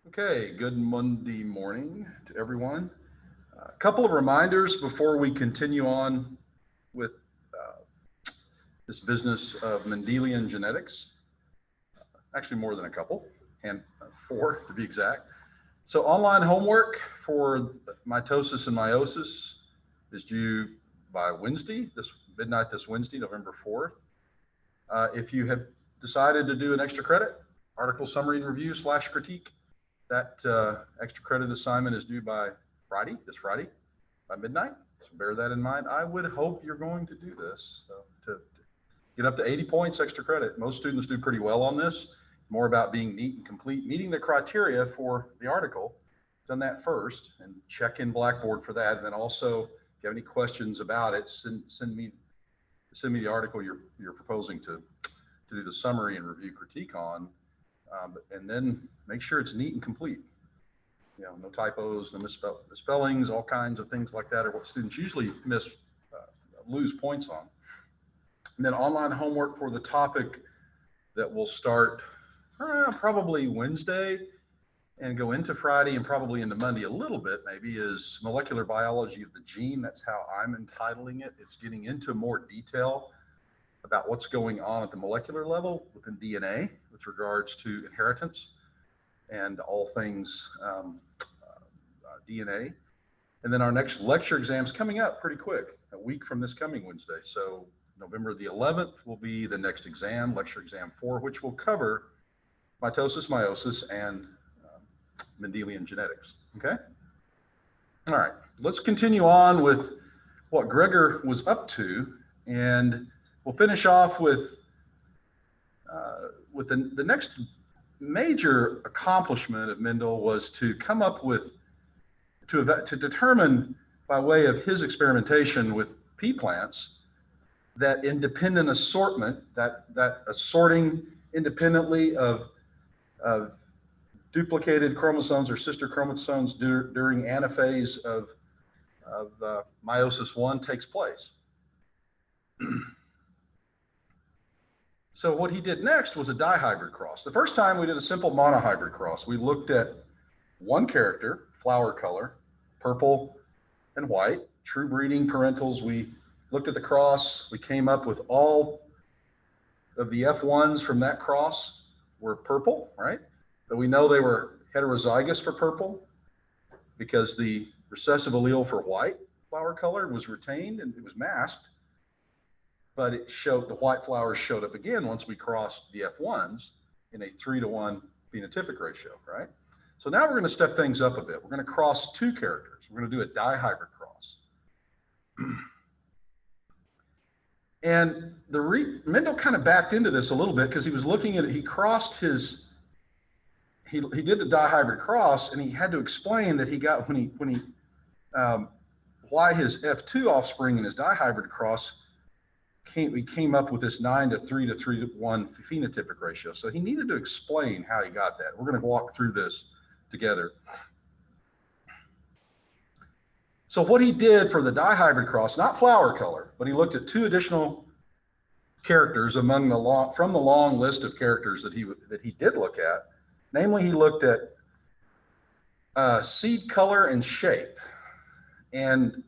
Okay, good Monday morning to everyone. A couple of reminders before we continue on with uh, this business of Mendelian genetics. Actually, more than a couple, and four to be exact. So, online homework for mitosis and meiosis is due by Wednesday, this midnight this Wednesday, November 4th. If you have decided to do an extra credit, article summary and review slash critique, that extra credit assignment is due by Friday, this Friday, by midnight. So bear that in mind. I would hope you're going to do this to get up to 80 points extra credit. Most students do pretty well on this. More about being neat and complete, meeting the criteria for the article. Done that first and check in Blackboard for that. And then also, if you have any questions about it, send me the article you're proposing to do the summary and review critique on. And then make sure it's neat and complete. No typos, no misspellings, all kinds of things like that are what students usually lose points on. And then online homework for the topic that will start probably Wednesday and go into Friday and probably into Monday a little bit maybe is molecular biology of the gene. That's how I'm entitling it. It's getting into more detail about what's going on at the molecular level within DNA with regards to inheritance and all things DNA. And then our next lecture exam is coming up pretty quick, a week from this coming Wednesday. So November the 11th will be the next exam, lecture exam 4, which will cover mitosis, meiosis, and Mendelian genetics. Okay? All right, let's continue on with what Gregor was up to, and we'll finish off with the next major accomplishment of Mendel was to come up with, to determine by way of his experimentation with pea plants, that independent assortment, that assorting independently of duplicated chromosomes or sister chromosomes during anaphase of meiosis 1 takes place. So what he did next was a dihybrid cross. The first time we did a simple monohybrid cross. We looked at one character, flower color, purple and white, true breeding parentals. We looked at the cross. We came up with all of the F1s from that cross were purple, right? But we know they were heterozygous for purple because the recessive allele for white flower color was retained and it was masked. But it showed, the white flowers showed up again once we crossed the F1s in a 3-to-1 phenotypic ratio, right? So now we're going to step things up a bit. We're going to cross two characters. We're going to do a dihybrid cross. And Mendel kind of backed into this a little bit because he was looking at, he crossed his, he did the dihybrid cross and he had to explain that he got, why his F2 offspring in his dihybrid cross we came up with this 9 to 3 to 3 to 1 phenotypic ratio. So he needed to explain how he got that. We're going to walk through this together. So what he did for the dihybrid cross, not flower color, but he looked at two additional characters from the long list of characters that he did look at. Namely, he looked at seed color and shape, and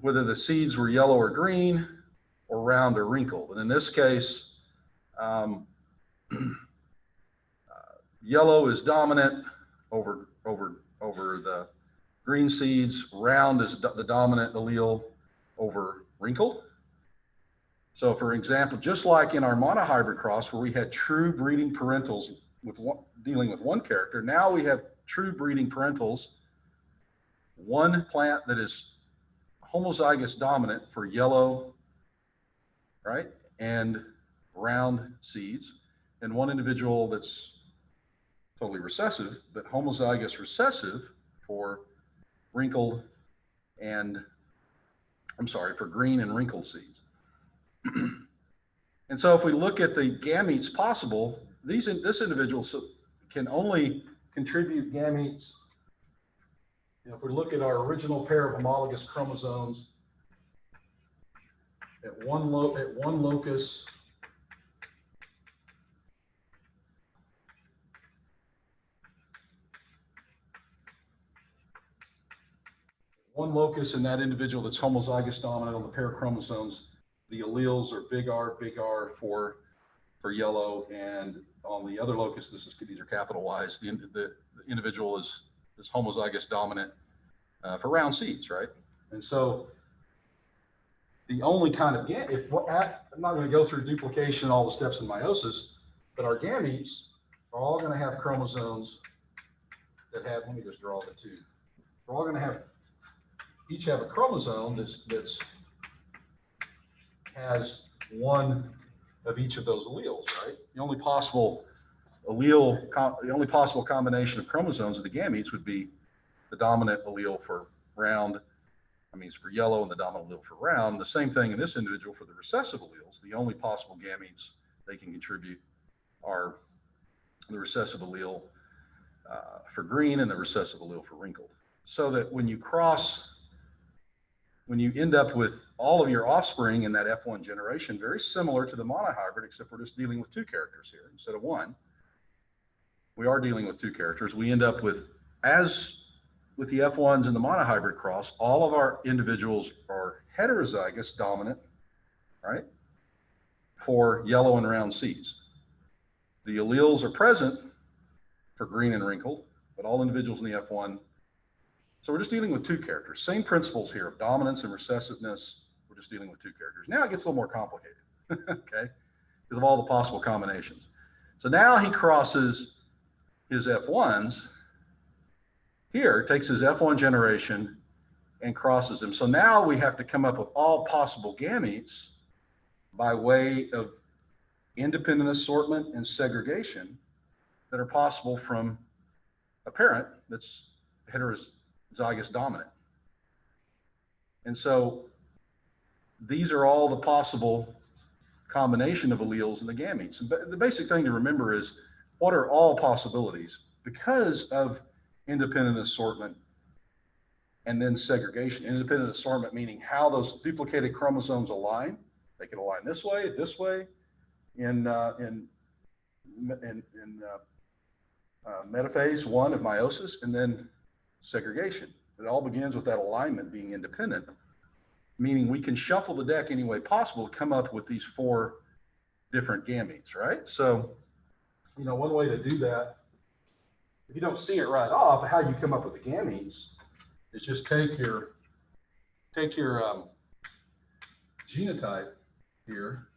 whether the seeds were yellow or green, or round or wrinkled. And in this case, yellow is dominant over the green seeds. Round is the dominant allele over wrinkled. So for example, just like in our monohybrid cross where we had true breeding parentals dealing with one character, now we have true breeding parentals, one plant that is homozygous dominant for yellow, right, and round seeds, and one individual that's totally recessive, but homozygous recessive for wrinkled and, for green and wrinkled seeds. And so if we look at the gametes possible, this individual can only contribute gametes, if we look at our original pair of homologous chromosomes, at one locus, one locus in that individual that's homozygous dominant on the pair of chromosomes, the alleles are big R for yellow, and on the other locus, these are capital Y's, the individual is homozygous dominant for round seeds, right? And so the only kind of, I'm not going to go through duplication, all the steps in meiosis, but our gametes are all going to have chromosomes that have, let me just draw the two. We're all going to have, each have a chromosome that's has one of each of those alleles, right? The only possible combination of chromosomes of the gametes would be the dominant allele for round, it's for yellow, and the dominant allele for round. The same thing in this individual for the recessive alleles. The only possible gametes they can contribute are the recessive allele for green and the recessive allele for wrinkled. So that when you end up with all of your offspring in that F1 generation, very similar to the monohybrid, except we're just dealing with two characters here instead of one. We are dealing with two characters. We end up with, as with the F1s and the monohybrid cross, all of our individuals are heterozygous dominant, right, for yellow and round seeds. The alleles are present for green and wrinkled, but all individuals in the F1. So we're just dealing with two characters. Same principles here of dominance and recessiveness. We're just dealing with two characters. Now it gets a little more complicated, okay, because of all the possible combinations. So now he crosses his F1s here, takes his F1 generation and crosses them. So now we have to come up with all possible gametes by way of independent assortment and segregation that are possible from a parent that's heterozygous dominant. And so these are all the possible combination of alleles in the gametes. And the basic thing to remember is, what are all possibilities? Because of independent assortment and then segregation. Independent assortment meaning how those duplicated chromosomes align. They can align this way in metaphase 1 of meiosis, and then segregation. It all begins with that alignment being independent, meaning we can shuffle the deck any way possible to come up with these 4 different gametes, right? So, one way to do that, if you don't see it right off, how you come up with the gametes is just take your genotype here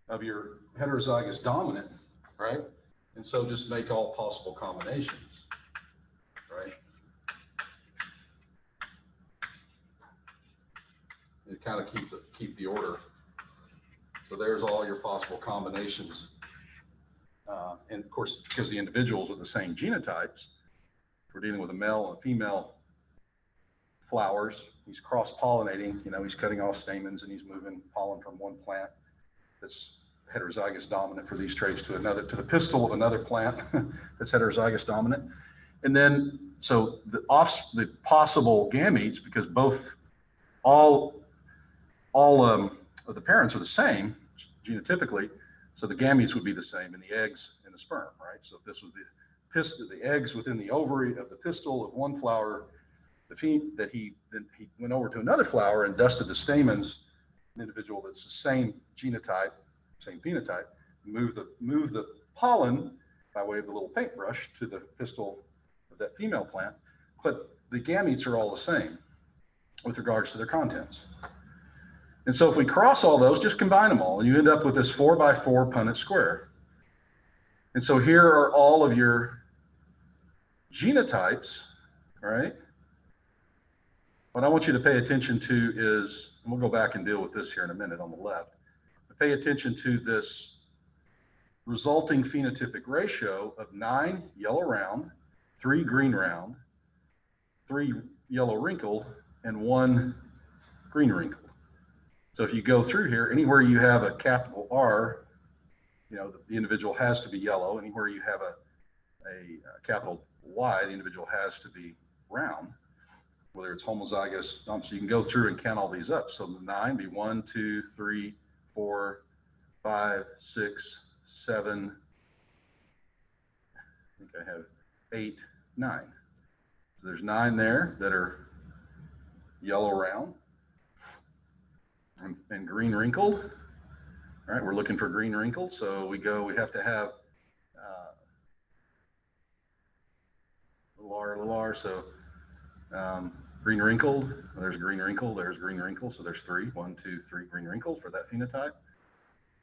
of your heterozygous dominant, right? And so just make all possible combinations, right? And kind of keep the order. So there's all your possible combinations. And of course, because the individuals are the same genotypes, we're dealing with a male and a female flowers. He's cross-pollinating, he's cutting off stamens and he's moving pollen from one plant that's heterozygous dominant for these traits to the pistil of another plant that's heterozygous dominant. And then, so the possible gametes, because all of the parents are the same genotypically, so the gametes would be the same in the eggs and the sperm, right? So if this was the eggs within the ovary of the pistil of one flower, that he went over to another flower and dusted the stamens, an individual that's the same genotype, same phenotype, move the pollen by way of the little paintbrush to the pistil of that female plant, but the gametes are all the same with regards to their contents. And so if we cross all those, just combine them all, and you end up with this 4x4 Punnett square. And so here are all of your genotypes, right? What I want you to pay attention to is, and we'll go back and deal with this here in a minute on the left, but pay attention to this resulting phenotypic ratio of 9 yellow round, 3 green round, 3 yellow wrinkled, and 1 green wrinkled. So if you go through here, anywhere you have a capital R, the individual has to be yellow. Anywhere you have a capital Y, the individual has to be round, whether it's homozygous. So you can go through and count all these up. So the 9 be 1, 2, 3, 4, 5, 6, 7. I think I have 8, 9. So there's 9 there that are yellow round, and green wrinkled. All right, we're looking for green wrinkled, so we have to have little r, so green wrinkled, there's green wrinkle, there's green wrinkle, so there's three, 1, 2, 3 green wrinkled for that phenotype.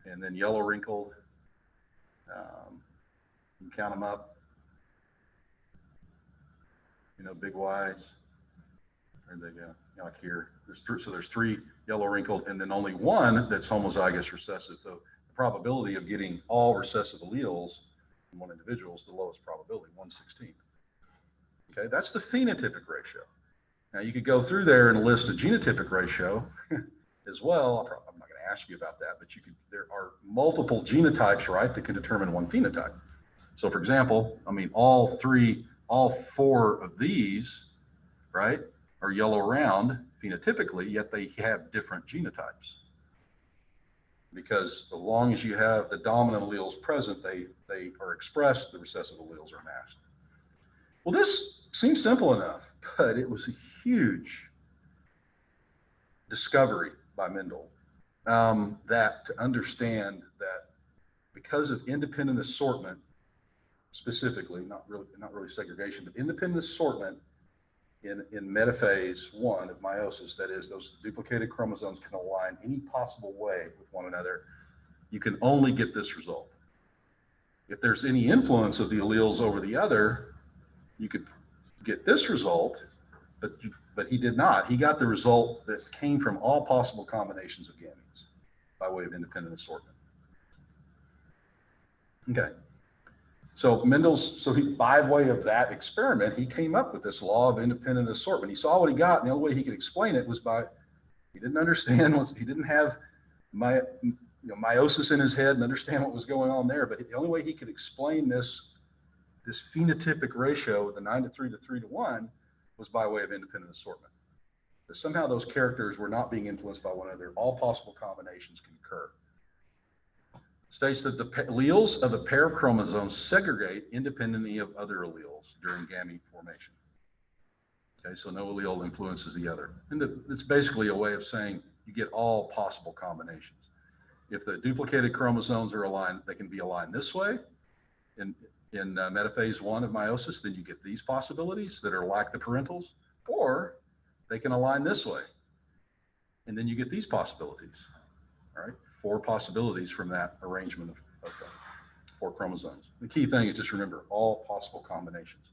And then yellow wrinkled, you can count them up, big Y's. Where'd they go? Like here, there's three yellow wrinkled, and then only one that's homozygous recessive. So the probability of getting all recessive alleles in one individual is the lowest probability, 1/16. Okay, that's the phenotypic ratio. Now you could go through there and list a genotypic ratio as well. I'm not going to ask you about that, but there are multiple genotypes, right, that can determine one phenotype. So for example, all four of these, right, are yellow round phenotypically, yet they have different genotypes. Because as long as you have the dominant alleles present, they are expressed, the recessive alleles are masked. Well, this seems simple enough, but it was a huge discovery by Mendel, that to understand that because of independent assortment, specifically, not really segregation, but independent assortment in metaphase 1 of meiosis, that is, those duplicated chromosomes can align any possible way with one another, you can only get this result. If there's any influence of the alleles over the other, you could get this result, but he did not. He got the result that came from all possible combinations of gametes by way of independent assortment. Okay. So by way of that experiment, he came up with this law of independent assortment. He saw what he got, and the only way he could explain it was he didn't understand, he didn't have meiosis in his head and understand what was going on there, but the only way he could explain this phenotypic ratio, the 9:3 to 3:1, was by way of independent assortment. That somehow those characters were not being influenced by one another. All possible combinations can occur. States that the alleles of a pair of chromosomes segregate independently of other alleles during gamete formation. Okay, so no allele influences the other. And it's basically a way of saying you get all possible combinations. If the duplicated chromosomes are aligned, they can be aligned this way. In metaphase 1 of meiosis, then you get these possibilities that are like the parentals, or they can align this way. And then you get these possibilities, all right? 4 possibilities from that arrangement of 4 chromosomes. The key thing is just remember all possible combinations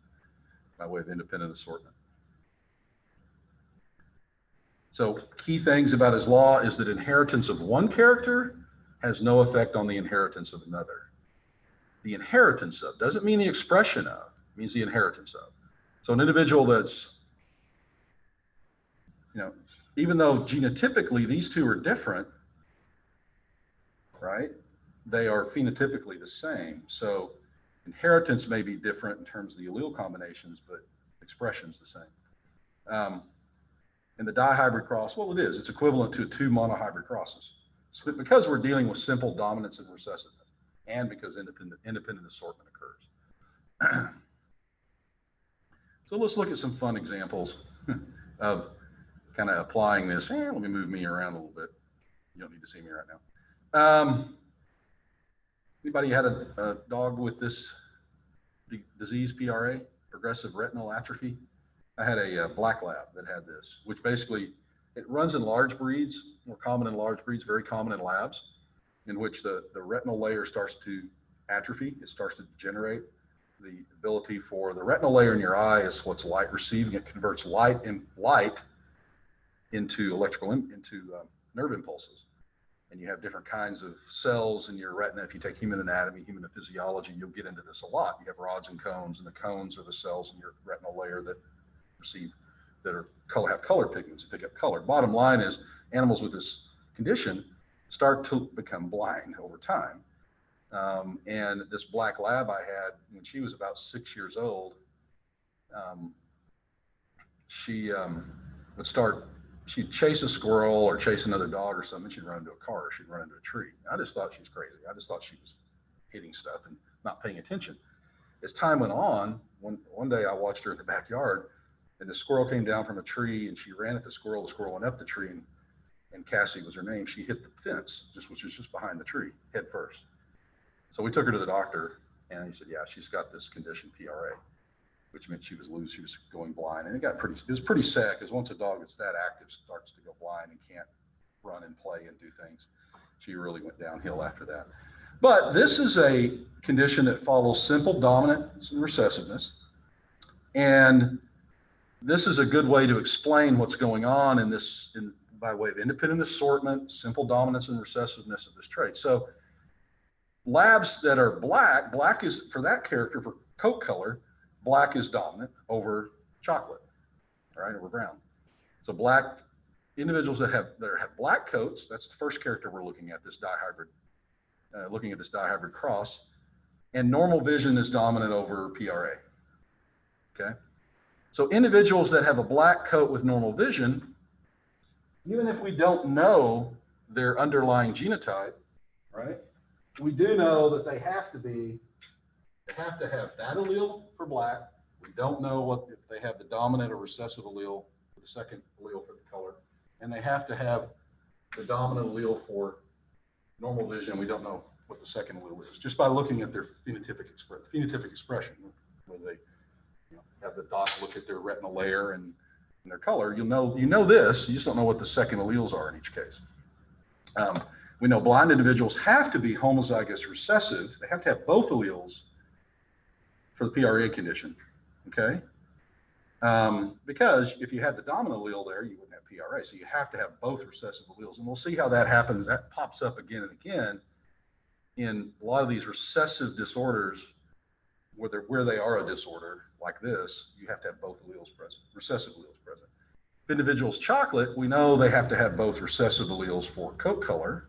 by way of independent assortment. So key things about his law is that inheritance of one character has no effect on the inheritance of another. The inheritance of doesn't mean the expression of, it means the inheritance of. So an individual that's, even though genotypically these two are different, right? They are phenotypically the same. So inheritance may be different in terms of the allele combinations, but expression is the same. And the dihybrid cross, well, it is. It's equivalent to 2 monohybrid crosses. So because we're dealing with simple dominance and recessiveness, and because independent assortment occurs. So let's look at some fun examples of kind of applying this. Let me move me around a little bit. You don't need to see me right now. Anybody had a dog with this disease, PRA, progressive retinal atrophy? I had a black lab that had this, which basically, it runs in large breeds, more common in large breeds, very common in labs, in which the retinal layer starts to atrophy. It starts to degenerate. The ability for the retinal layer in your eye is what's light receiving. It converts light into nerve impulses. And you have different kinds of cells in your retina. If you take human anatomy, human physiology, you'll get into this a lot. You have rods and cones, and the cones are the cells in your retinal layer that have color pigments, pick up color. Bottom line is animals with this condition start to become blind over time. And this black lab I had, when she was about 6 years old, she'd chase a squirrel or chase another dog or something. She'd run into a car, or she'd run into a tree. I just thought she was crazy. I just thought she was hitting stuff and not paying attention. As time went on, one day I watched her in the backyard, and the squirrel came down from a tree, and she ran at the squirrel went up the tree, and Cassie was her name. She hit the fence, which was just behind the tree, head first. So we took her to the doctor, and he said, yeah, she's got this condition, PRA, which meant she was going blind. And it was pretty sad, because once a dog that's that active starts to go blind and can't run and play and do things, she really went downhill after that. But this is a condition that follows simple dominance and recessiveness. And this is a good way to explain what's going on by way of independent assortment, simple dominance and recessiveness of this trait. So labs that are black is, for that character, for coat color, black is dominant over chocolate, right, over brown. So black individuals that have black coats, that's the first character we're looking at, this dihybrid, looking at this dihybrid cross, and normal vision is dominant over PRA, okay? So individuals that have a black coat with normal vision, even if we don't know their underlying genotype, right, we do know that they have to have that allele for black. We don't know if they have the dominant or recessive allele for the second allele for the color. And they have to have the dominant allele for normal vision. We don't know what the second allele is, just by looking at their phenotypic expression, where they have the doc look at their retinal layer and their color. You know this, you just don't know what the second alleles are in each case. We know blind individuals have to be homozygous recessive. They have to have both alleles for the PRA condition, okay? Because if you had the dominant allele there, you wouldn't have PRA. So you have to have both recessive alleles. And we'll see how that happens. That pops up again and again in a lot of these recessive disorders, where they are a disorder like this. You have to have both alleles present, recessive alleles present. If individuals chocolate, we know they have to have both recessive alleles for coat color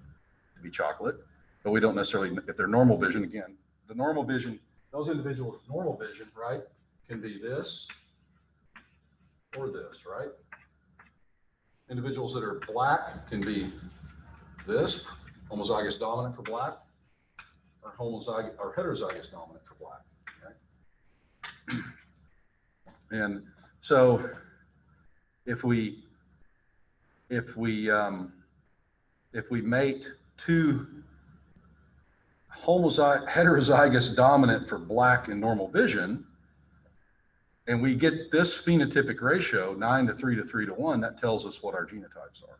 to be chocolate, but we don't necessarily, if they're normal vision, again, the normal vision, those individuals with normal vision, right, can be this or this, right? Individuals that are black can be this, homozygous dominant for black, or homozygous or heterozygous dominant for black, right? And so if we mate two heterozygous dominant for black and normal vision, and we get this phenotypic ratio 9 to 3 to 3 to 1, that tells us what our genotypes are,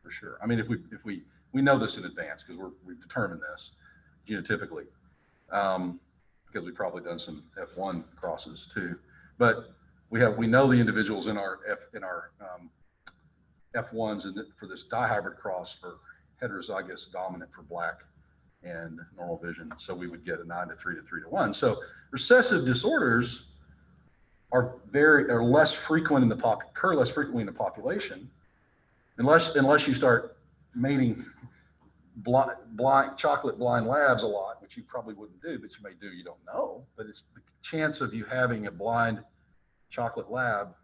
for sure. I mean, if we know this in advance, because we've determined this genotypically, because we've probably done some F1 crosses too. But we know the individuals in our F1s and for this dihybrid cross are heterozygous dominant for black and normal vision. So we would get a 9 to 3 to 3 to 1. So recessive disorders are less frequent occur less frequently in the population, unless you start mating chocolate blind labs a lot, which you probably wouldn't do, but you may do, you don't know. But it's the chance of you having a blind chocolate lab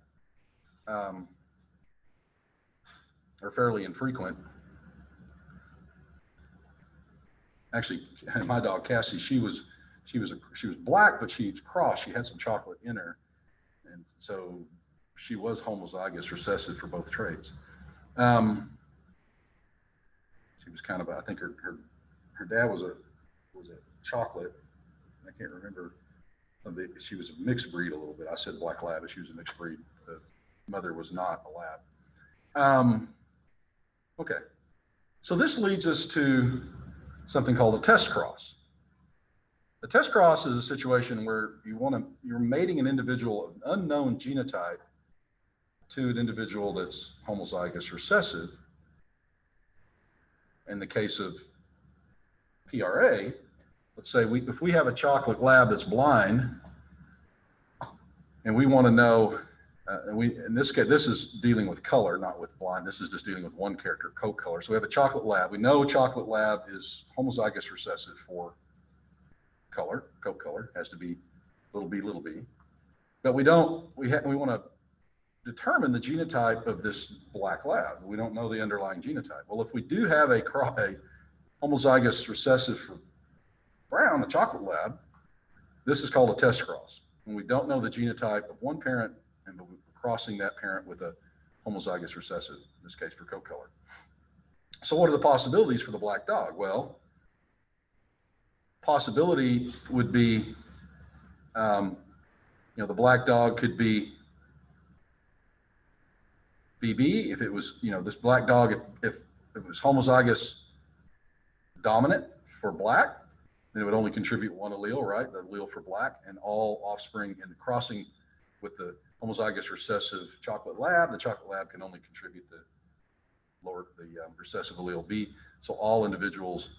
are fairly infrequent. Actually, my dog Cassie, she was black, but she's crossed. She had some chocolate in her, and so she was homozygous recessive for both traits. She was kind of I think her dad was a chocolate. I can't remember. She was a mixed breed a little bit. I said black lab, but she was a mixed breed. The mother was not a lab. Okay, so this leads us to something called a test cross. The test cross is a situation where you're mating an individual of an unknown genotype to an individual that's homozygous recessive. In the case of PRA, let's say if we have a chocolate lab that's blind, and we want to know, in this case, this is dealing with color, not with blind. This is just dealing with one character, coat color. So we have a chocolate lab. We know a chocolate lab is homozygous recessive for color, coat color, has to be little b. But we want to determine the genotype of this black lab. We don't know the underlying genotype. Well, if we do have a homozygous recessive for brown, a chocolate lab, this is called a test cross. When we don't know the genotype of one parent and we crossing that parent with a homozygous recessive, in this case for coat color. So what are the possibilities for the black dog? Well, possibility would be, the black dog could be BB if it was, this black dog, if it was homozygous dominant for black, then it would only contribute one allele, right? The allele for black, and all offspring in the crossing with the homozygous recessive chocolate lab. The chocolate lab can only contribute the recessive allele B. So all individuals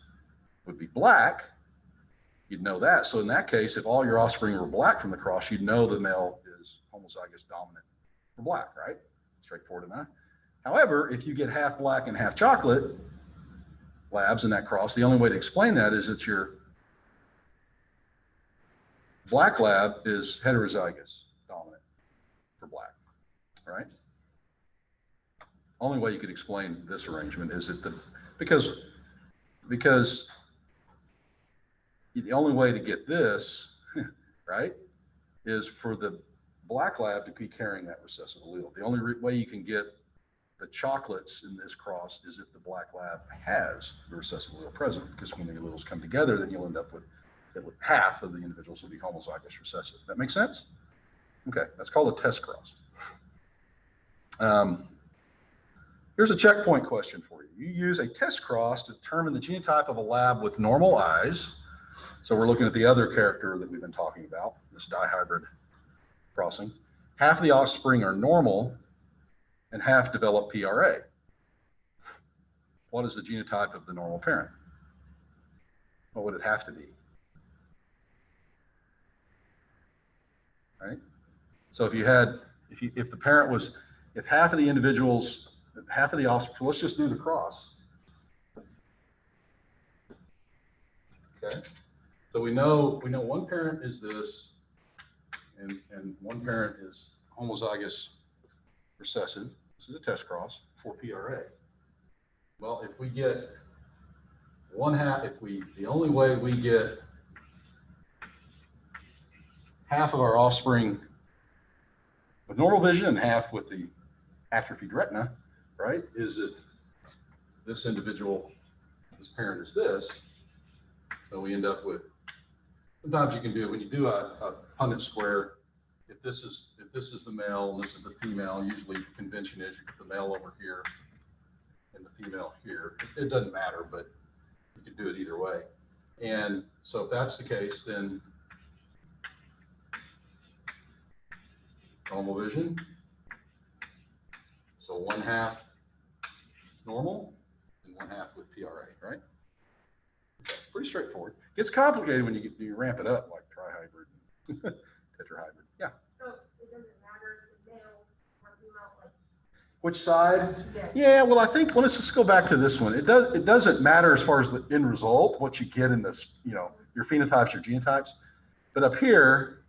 would be black. You'd know that. So in that case, if all your offspring were black from the cross, you'd know the male is homozygous dominant for black, right? Straightforward enough. However, if you get half black and half chocolate labs in that cross, the only way to explain that is that your black lab is heterozygous dominant for black, right? Only way you could explain this arrangement is that because the only way to get this, right, is for the black lab to be carrying that recessive allele. The only way you can get the chocolates in this cross is if the black lab has the recessive allele present, because when the alleles come together, then you'll end up with half of the individuals will be homozygous recessive. That makes sense? Okay, that's called a test cross. Here's a checkpoint question for you. You use a test cross to determine the genotype of a lab with normal eyes. So we're looking at the other character that we've been talking about, this dihybrid crossing. Half of the offspring are normal and half develop PRA. What is the genotype of the normal parent? What would it have to be? Right? So if the parent was, if half of the individuals, half of the offspring, let's just do the cross. Okay. So we know one parent is this, and one parent is homozygous recessive. This is a test cross for PRA. Well, if we get one half, the only way we get half of our offspring with normal vision and half with the atrophied retina, right, is if this individual, this parent is this. So we end up with, sometimes you can do, when you do a Punnett square, if this is the male and this is the female, usually the convention is you put the male over here and the female here. It doesn't matter, but you can do it either way. And so if that's the case, then normal vision. So one half normal and one half with PRA, right? Okay, pretty straightforward. Gets complicated when you ramp it up like trihybrid and tetrahybrid. Yeah. So it doesn't matter if the male or female, like. Which side? Yeah, well, I think, well, let's just go back to this one. It doesn't matter as far as the end result, what you get in this, your phenotypes, your genotypes. But up here,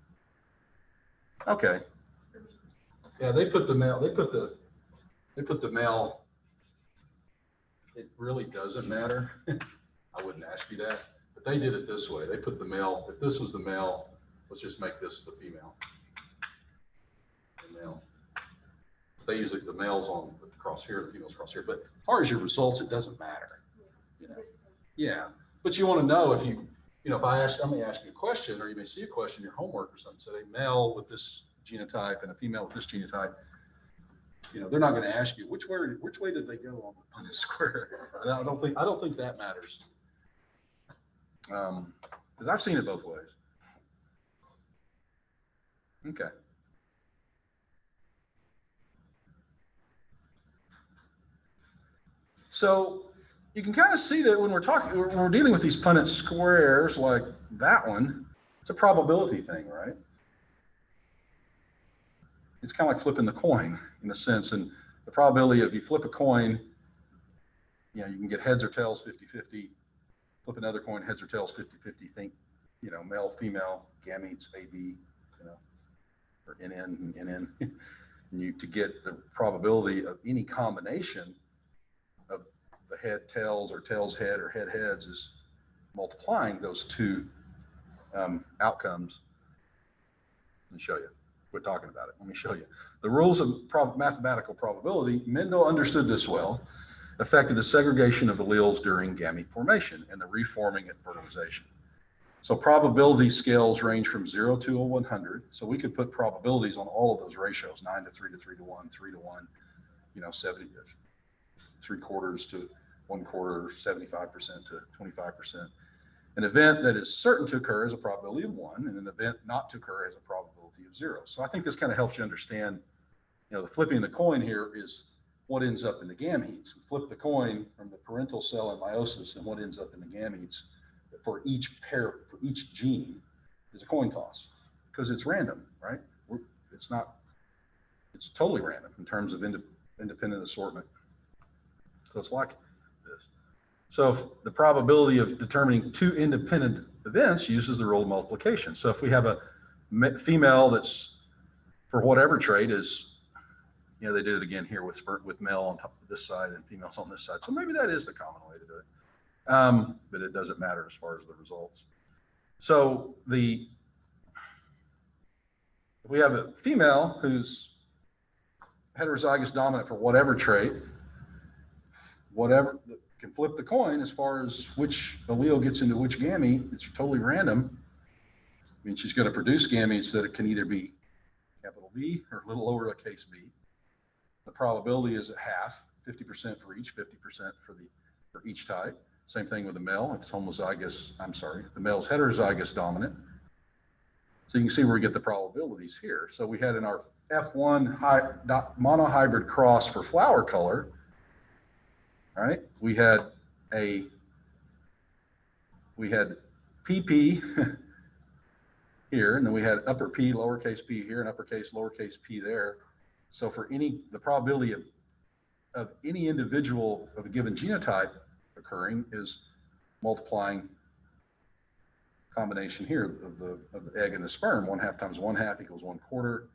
okay. Yeah, they put the male, it really doesn't matter. I wouldn't ask you that, but they did it this way. They put the male, if this was the male, let's just make this the female. The male. They usually, the male's on the cross here, the female's cross here, but as far as your results, it doesn't matter. Yeah, but you want to know if if I may ask you a question, or you may see a question in your homework or something, say a male with this genotype and a female with this genotype, they're not going to ask you which way did they go on the square. I don't think that matters, because I've seen it both ways. Okay. So you can kind of see that when we're dealing with these Punnett squares like that one, it's a probability thing, right? It's kind of like flipping the coin in a sense. And the probability of you flip a coin, you can get heads or tails 50-50. Flip another coin, heads or tails 50-50. Think, male, female, gametes, AB, or NN and NN. To get the probability of any combination of the head tails or tails head or head heads is multiplying those two outcomes. Let me show you. quit talking about it. Let me show you. The rules of mathematical probability, Mendel understood this well, affected the segregation of alleles during gamete formation and the reforming at fertilization. So probability scales range from 0 to 100. So we could put probabilities on all of those ratios, 9 to 3 to 3 to 1, 3 to 1, 70, 3/4 to 1/4, 75% to 25%. An event that is certain to occur has a probability of 1, and an event not to occur has a probability of 0. So I think this kind of helps you understand, the flipping the coin here is what ends up in the gametes. We flip the coin from the parental cell in meiosis, and what ends up in the gametes for each pair, for each gene, is a coin toss, because it's random, right? It's totally random in terms of independent assortment. So it's like this. So if the probability of determining two independent events uses the rule of multiplication. So if we have a female that's, for whatever trait, is, they did it again here with male on top of this side and females on this side. So maybe that is the common way to do it. But it doesn't matter as far as the results. So if we have a female who's heterozygous dominant for whatever trait, whatever can flip the coin as far as which allele gets into which gamete, it's totally random. I mean, she's going to produce gametes that it can either be capital B or a little lowercase b. The probability is at half, 50% for each, 50% for each type. Same thing with the male. It's homozygous, the male's heterozygous dominant. So you can see where we get the probabilities here. So we had in our F1 monohybrid cross for flower color, right? We had PP here, and then we had upper P, lowercase p here, and uppercase, lowercase p there. So for the probability of any individual of a given genotype occurring is multiplying combination here of the egg and the sperm. 1/2 times 1/2 equals 1/4.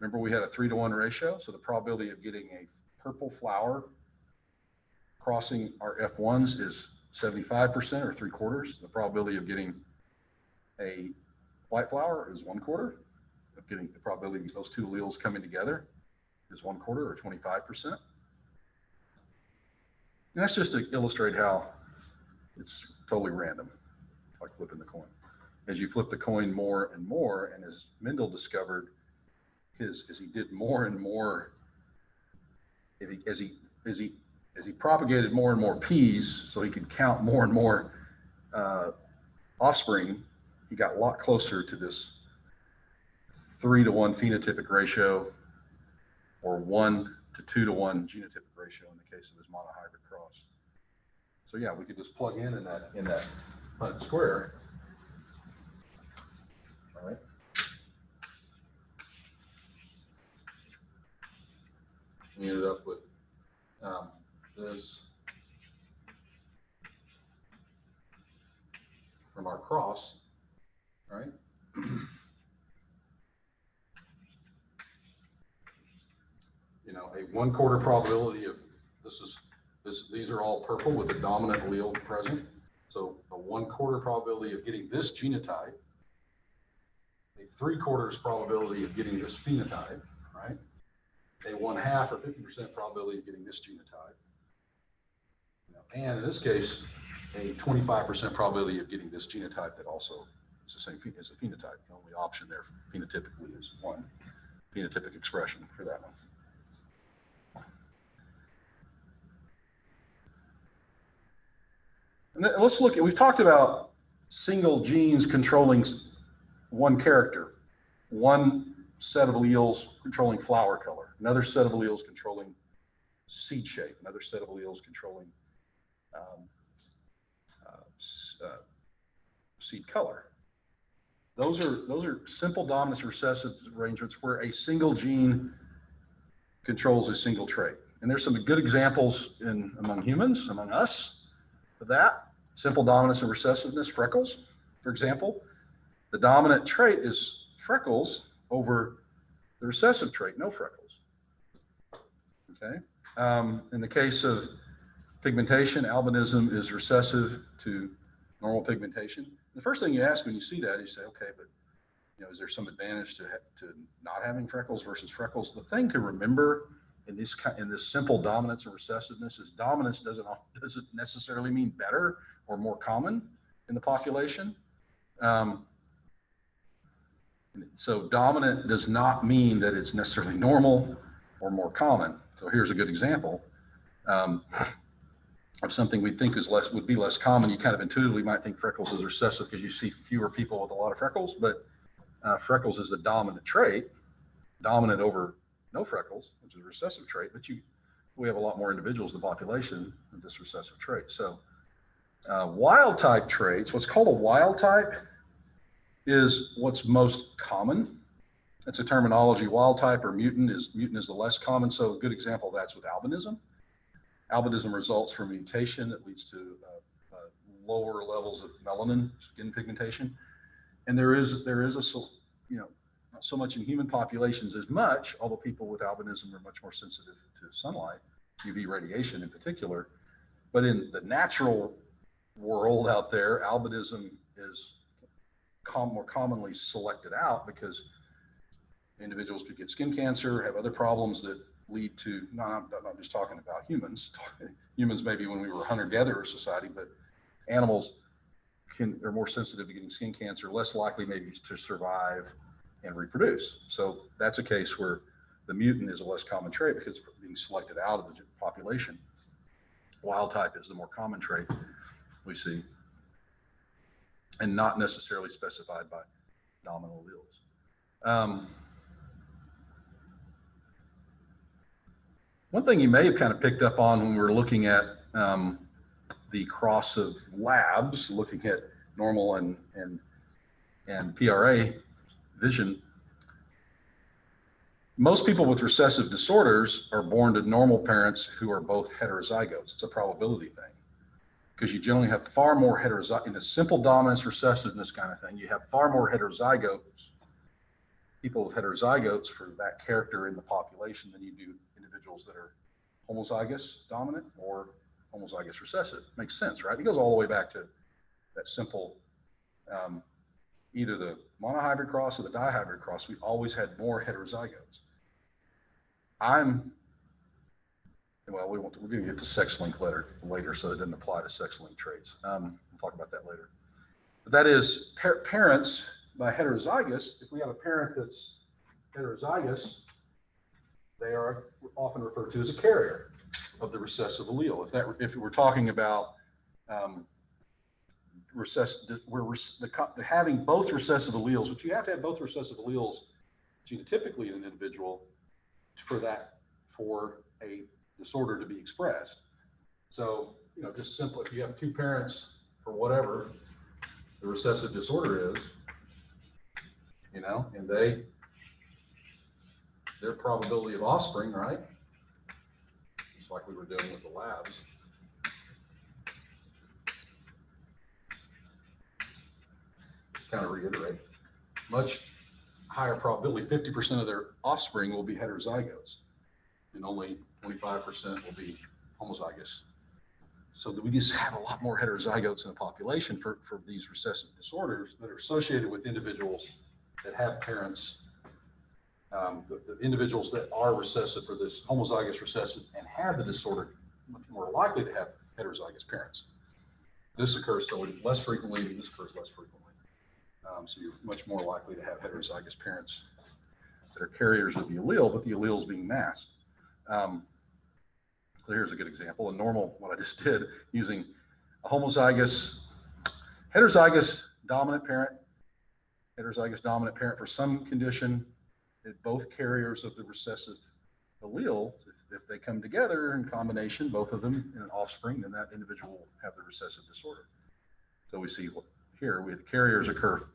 Remember, we had a 3 to 1 ratio. So the probability of getting a purple flower crossing our F1s is 75% or 3/4. The probability of getting a white flower is 1/4. Of getting the probability of those two alleles coming together is 1/4 or 25%. And that's just to illustrate how it's totally random, like flipping the coin. As you flip the coin more and more, and as Mendel discovered, as he did more and more, as he propagated more and more peas, so he could count more and more offspring, he got a lot closer to this 3 to 1 phenotypic ratio, or 1 to 2 to 1 genotypic ratio in the case of his monohybrid cross. So yeah, we could just plug in that Punnett square. All right. We ended up with this from our cross, right? A 1/4 probability of these are all purple with the dominant allele present. So a 1/4 probability of getting this genotype, a 3/4 probability of getting this phenotype, right? A 1/2 or 50% probability of getting this genotype. And in this case, a 25% probability of getting this genotype that also is the same as a phenotype. The only option there phenotypically is one phenotypic expression for that one. And then let's look at, we've talked about single genes controlling one character, one set of alleles controlling flower color, another set of alleles controlling seed shape, another set of alleles controlling seed color. Those are simple dominance recessive arrangements where a single gene controls a single trait. And there's some good examples among humans, among us, of that. Simple dominance and recessiveness, freckles, for example. The dominant trait is freckles over the recessive trait, no freckles. Okay. In the case of pigmentation, albinism is recessive to normal pigmentation. The first thing you ask when you see that, you say, okay, but is there some advantage to not having freckles versus freckles? The thing to remember in this simple dominance and recessiveness is dominance doesn't necessarily mean better or more common in the population. So dominant does not mean that it's necessarily normal or more common. So here's a good example of something we think would be less common. You kind of intuitively might think freckles is recessive because you see fewer people with a lot of freckles, but freckles is the dominant trait, dominant over no freckles, which is a recessive trait, but we have a lot more individuals in the population with this recessive trait. So wild type traits, what's called a wild type is what's most common. That's a terminology. Wild type or mutant is the less common. So a good example of that's with albinism. Albinism results from mutation that leads to lower levels of melanin, skin pigmentation. And there is not so much in human populations as much, although people with albinism are much more sensitive to sunlight, UV radiation in particular. But in the natural world out there, albinism is more commonly selected out because individuals could get skin cancer, have other problems that lead to, I'm not just talking about humans, humans maybe when we were a hunter-gatherer society, but animals are more sensitive to getting skin cancer, less likely maybe to survive and reproduce. So that's a case where the mutant is a less common trait because it's being selected out of the population. Wild type is the more common trait we see, and not necessarily specified by dominant alleles. One thing you may have kind of picked up on when we were looking at the cross of labs, looking at normal and PRA vision, most people with recessive disorders are born to normal parents who are both heterozygotes. It's a probability thing because you generally have far more heterozygotes in a simple dominance recessiveness kind of thing. You have far more heterozygotes, people with heterozygotes for that character in the population than you do individuals that are homozygous dominant or homozygous recessive. Makes sense, right? It goes all the way back to that simple, either the monohybrid cross or the dihybrid cross. We always had more heterozygotes. We're going to get to sex-linked later, so it doesn't apply to sex-linked traits. We'll talk about that later. But that is parents by heterozygous. If we have a parent that's heterozygous, they are often referred to as a carrier of the recessive allele. If we're talking about having both recessive alleles, which you have to have both recessive alleles genotypically in an individual for a disorder to be expressed. So, just simple, if you have two parents for whatever the recessive disorder is, and their probability of offspring, right? Just like we were doing with the labs. Kind of reiterate, much higher probability, 50% of their offspring will be heterozygotes, and only 25% will be homozygous. So that we just have a lot more heterozygotes in the population for these recessive disorders that are associated with individuals that have parents, the individuals that are recessive for this homozygous recessive and have the disorder much more likely to have heterozygous parents. This occurs so less frequently, and this occurs less frequently. So you're much more likely to have heterozygous parents that are carriers of the allele, but the allele is being masked. So here's a good example. A normal, what I just did, using a heterozygous dominant parent for some condition, both carriers of the recessive allele. If they come together in combination, both of them in an offspring, then that individual will have the recessive disorder. So we see here, the carriers occur,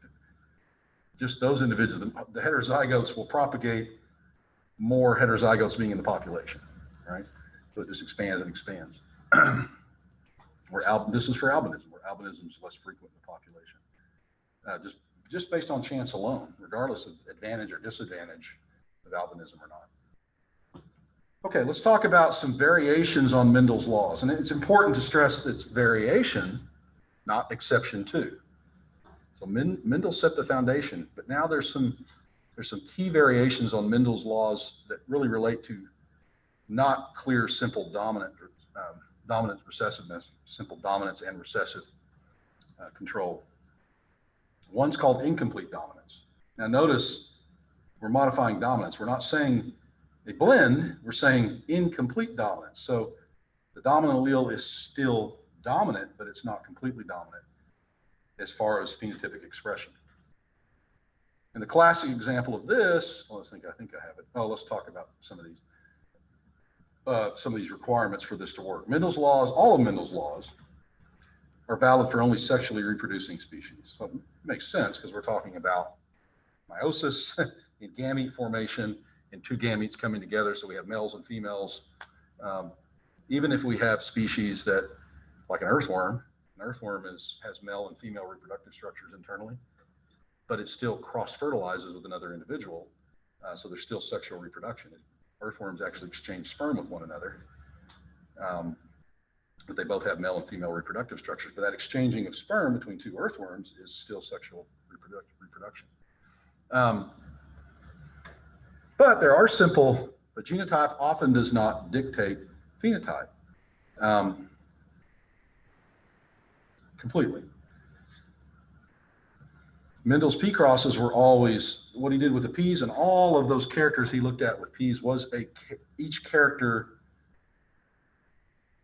just those individuals, the heterozygotes will propagate more heterozygotes being in the population, right? So it just expands and expands. This is for albinism, where albinism is less frequent in the population. Just based on chance alone, regardless of advantage or disadvantage of albinism or not. Okay, let's talk about some variations on Mendel's laws. And it's important to stress that it's variation, not exception to. So Mendel set the foundation, but now there's some key variations on Mendel's laws that really relate to not clear simple dominant recessiveness, simple dominance and recessive control. One's called incomplete dominance. Now notice we're modifying dominance. We're not saying a blend, we're saying incomplete dominance. So the dominant allele is still dominant, but it's not completely dominant as far as phenotypic expression. And the classic example of this, well, I think I have it. Oh, let's talk about some of these requirements for this to work. Mendel's laws, all of Mendel's laws are valid for only sexually reproducing species. So it makes sense because we're talking about meiosis and gamete formation and two gametes coming together. So we have males and females. Even if we have species that, like an earthworm has male and female reproductive structures internally, but it still cross-fertilizes with another individual. So there's still sexual reproduction. Earthworms actually exchange sperm with one another. But they both have male and female reproductive structures. But that exchanging of sperm between two earthworms is still sexual reproduction. But there are simple, but genotype often does not dictate phenotype completely. Mendel's P crosses were always, what he did with the P's, and all of those characters he looked at with P's was each character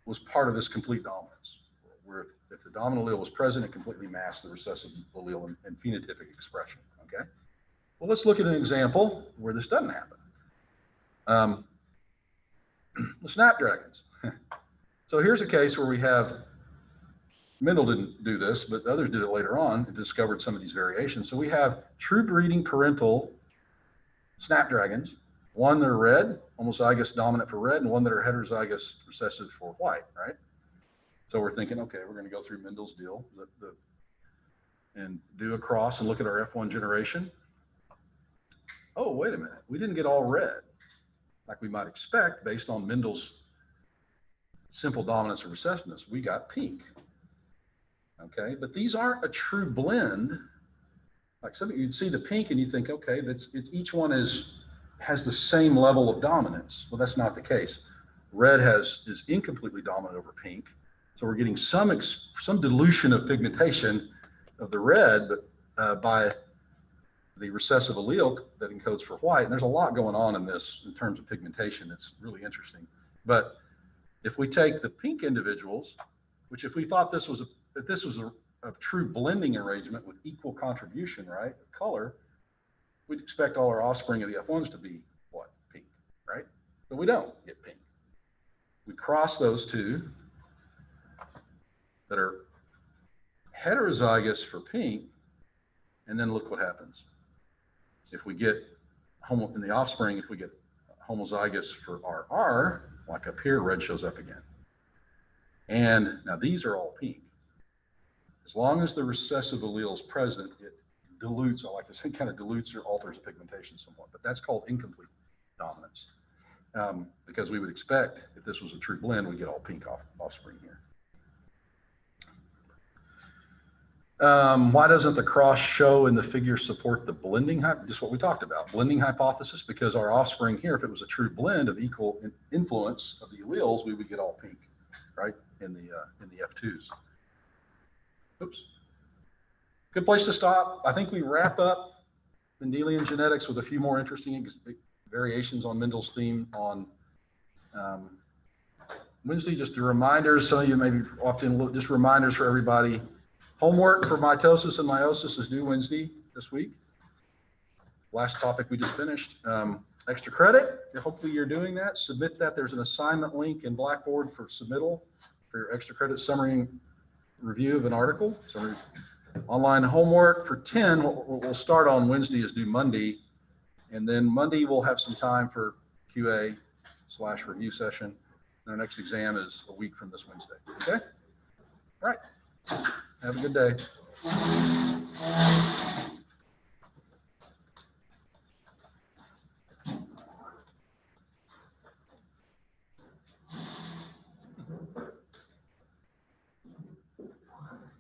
was part of this complete dominance, where if the dominant allele was present, it completely masked the recessive allele and phenotypic expression, okay? Well, let's look at an example where this doesn't happen. The snapdragons. So here's a case where we have, Mendel didn't do this, but others did it later on and discovered some of these variations. So we have true breeding parental snapdragons, one that are red, homozygous dominant for red, and one that are heterozygous recessive for white, right? So we're thinking, okay, we're going to go through Mendel's deal and do a cross and look at our F1 generation. Oh, wait a minute, we didn't get all red like we might expect based on Mendel's simple dominance and recessiveness. We got pink. Okay, but these aren't a true blend. Like you'd see the pink and you think, okay, each one has the same level of dominance. Well, that's not the case. Red is incompletely dominant over pink, so we're getting some dilution of pigmentation of the red, but by the recessive allele that encodes for white. And there's a lot going on in this in terms of pigmentation. It's really interesting. But if we take the pink individuals, which if we thought this was a true blending arrangement with equal contribution, right, of color, we'd expect all our offspring of the F1s to be what? Pink, right? But we don't get pink. We cross those two that are heterozygous for pink, and then look what happens. If we get in the offspring, if we get homozygous for RR, like up here, red shows up again. And now these are all pink. As long as the recessive allele is present, it dilutes, I like to say, kind of dilutes or alters the pigmentation somewhat, but that's called incomplete dominance. Because we would expect, if this was a true blend, we'd get all pink offspring here. Why doesn't the cross show in the figure support the blending, just what we talked about, blending hypothesis? Because our offspring here, if it was a true blend of equal influence of the alleles, we would get all pink, right, in the F2s. Oops. Good place to stop. I think we wrap up Mendelian genetics with a few more interesting variations on Mendel's theme on Wednesday. Just a reminder, some of you maybe often look, just reminders for everybody. Homework for mitosis and meiosis is due Wednesday this week. Last topic we just finished. Extra credit, hopefully you're doing that. Submit that. There's an assignment link in Blackboard for submittal for your extra credit summary review of an article. So online homework for 10, what we'll start on Wednesday is due Monday. And then Monday we'll have some time for QA/review session. And our next exam is a week from this Wednesday. Okay? All right. Have a good day.